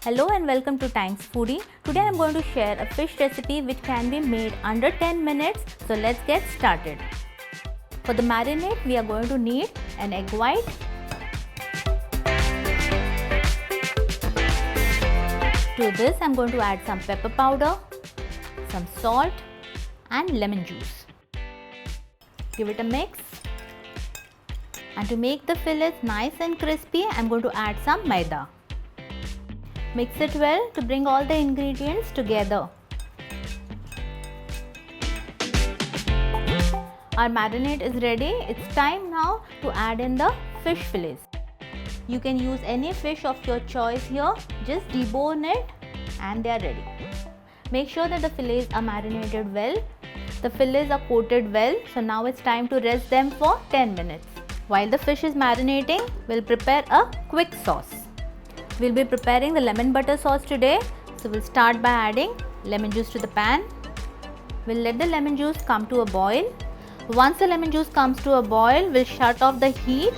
Hello and welcome to Thanks Foodie. Today I am going to share a fish recipe which can be made under 10 minutes. So let's get started. For the marinade, we are going to need an egg white, to this I am going to add some pepper powder, some salt and lemon juice. Give it a mix. And to make the fillets nice and crispy, I am going to add some maida. Mix it well to bring all the ingredients together. Our marinade is ready. It's time now to add in the fish fillets. You can use any fish of your choice here. Just debone it and they are ready. Make sure that the fillets are marinated well. The fillets are coated well. So now it's time to rest them for 10 minutes. While the fish is marinating, we'll prepare a quick sauce. We'll be preparing the lemon butter sauce today. So we'll start by adding lemon juice to the pan. We'll let the lemon juice come to a boil. Once the lemon juice comes to a boil, we'll shut off the heat.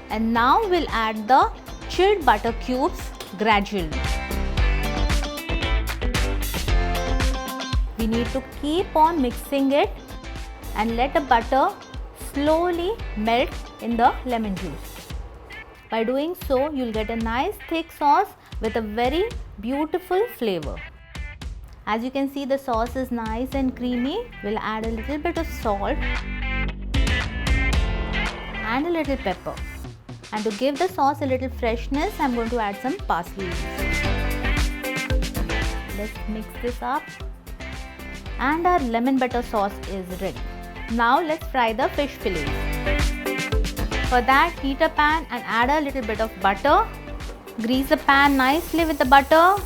And now we'll add the chilled butter cubes gradually. We need to keep on mixing it and let the butter slowly melt in the lemon juice. By doing so, you'll get a nice thick sauce with a very beautiful flavor. As you can see, the sauce is nice and creamy. We'll add a little bit of salt and a little pepper. And to give the sauce a little freshness, I'm going to add some parsley leaves. Let's mix this up. And our lemon butter sauce is ready. Now let's fry the fish fillets. For that, heat a pan and add a little bit of butter. Grease the pan nicely with the butter.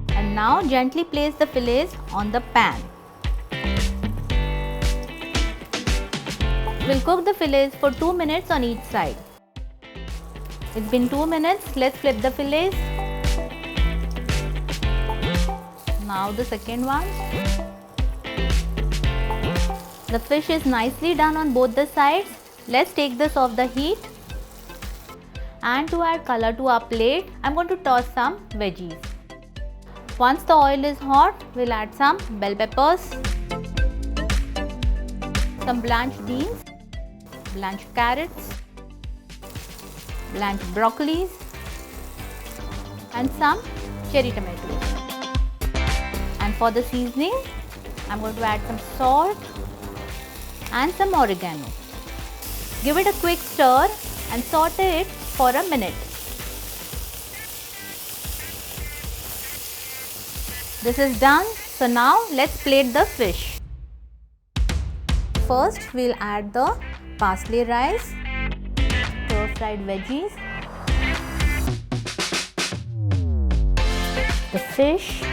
And now gently place the fillets on the pan. We'll cook the fillets for 2 minutes on each side. It's been 2 minutes. Let's flip the fillets. Now the second one. The fish is nicely done on both the sides. Let's take this off the heat. And to add color to our plate, I'm going to toss some veggies. Once the oil is hot, we'll add some bell peppers, some blanched beans, blanched carrots, blanched broccolis, and some cherry tomatoes. And for the seasoning, I'm going to add some salt and some oregano. Give it a quick stir and saute it for a minute. This is done. So now let's plate the fish. First we'll add the parsley rice, stir-fried veggies, the fish,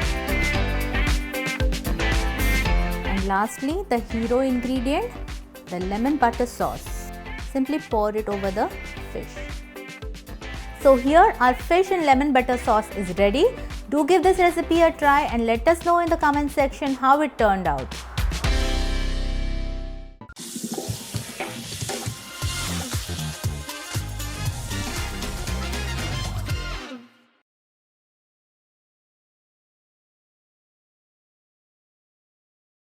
and lastly the hero ingredient, the lemon butter sauce. Simply pour it over the fish. So here our fish and lemon butter sauce is ready. Do give this recipe a try and let us know in the comment section how it turned out.